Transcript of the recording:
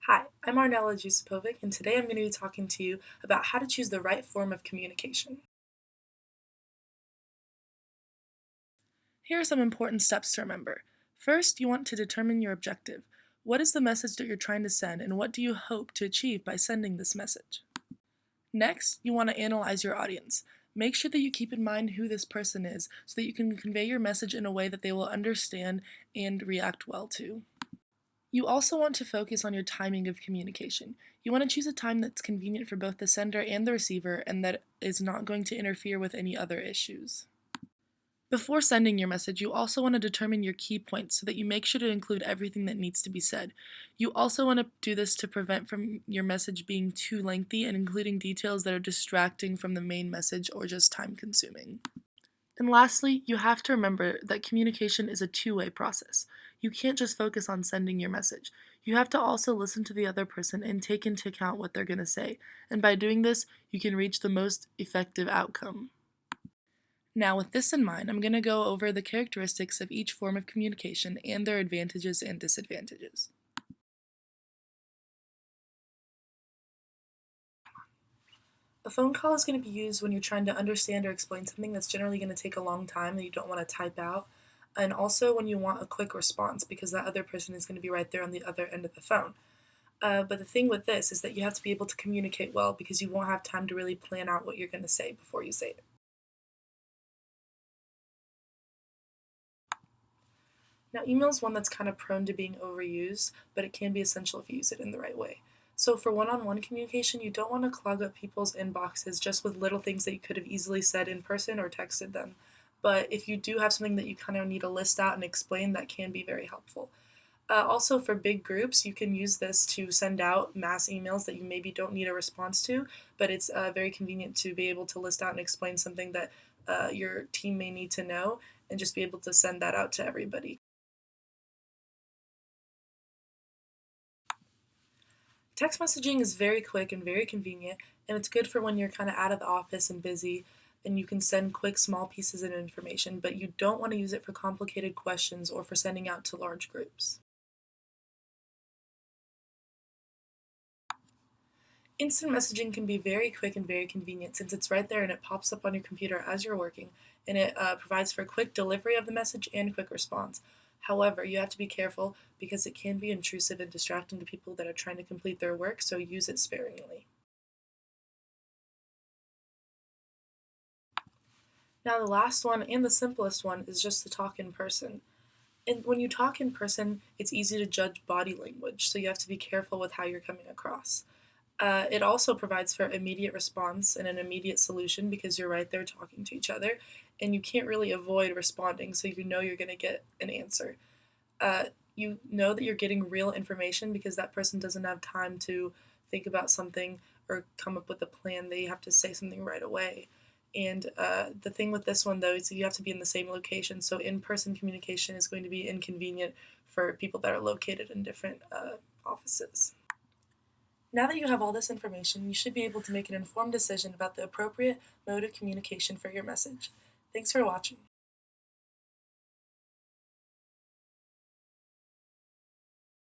Hi, I'm Arnela Jusupovic, and today I'm going to be talking to you about how to choose the right form of communication. Here are some important steps to remember. First, you want to determine your objective. What is the message that you're trying to send, and what do you hope to achieve by sending this message? Next, you want to analyze your audience. Make sure that you keep in mind who this person is so that you can convey your message in a way that they will understand and react well to. You also want to focus on your timing of communication. You want to choose a time that's convenient for both the sender and the receiver and that is not going to interfere with any other issues. Before sending your message, you also want to determine your key points so that you make sure to include everything that needs to be said. You also want to do this to prevent from your message being too lengthy and including details that are distracting from the main message or just time consuming. And lastly, you have to remember that communication is a two-way process. You can't just focus on sending your message. You have to also listen to the other person and take into account what they're going to say. And by doing this, you can reach the most effective outcome. Now, with this in mind, I'm going to go over the characteristics of each form of communication and their advantages and disadvantages. A phone call is going to be used when you're trying to understand or explain something that's generally going to take a long time that you don't want to type out, and also when you want a quick response because that other person is going to be right there on the other end of the phone. But the thing with this is that you have to be able to communicate well because you won't have time to really plan out what you're going to say before you say it. Now, email is one that's kind of prone to being overused, but it can be essential if you use it in the right way. So, for one on one communication, you don't want to clog up people's inboxes just with little things that you could have easily said in person or texted them. But if you do have something that you kind of need to list out and explain, that can be very helpful. Also, for big groups, you can use this to send out mass emails that you maybe don't need a response to, but it's very convenient to be able to list out and explain something that your team may need to know and just be able to send that out to everybody. Text messaging is very quick and very convenient, and it's good for when you're kind of out of the office and busy, and you can send quick, small pieces of information, but you don't want to use it for complicated questions or for sending out to large groups. Instant messaging can be very quick and very convenient since it's right there and it pops up on your computer as you're working, and it provides for quick delivery of the message and quick response. However, you have to be careful because it can be intrusive and distracting to people that are trying to complete their work, so use it sparingly. Now, the last one and the simplest one is just to talk in person. And when you talk in person, it's easy to judge body language, so you have to be careful with how you're coming across. It also provides for immediate response and an immediate solution because you're right there talking to each other, and you can't really avoid responding, so you know you're going to get an answer. Uh, you know that you're getting real information because that person doesn't have time to think about something or come up with a plan. They have to say something right away. And the thing with this one, though, is you have to be in the same location. So in person communication is going to be inconvenient for people that are located in different offices. Now that you have all this information, you should be able to make an informed decision about the appropriate mode of communication for your message. Thanks for watching.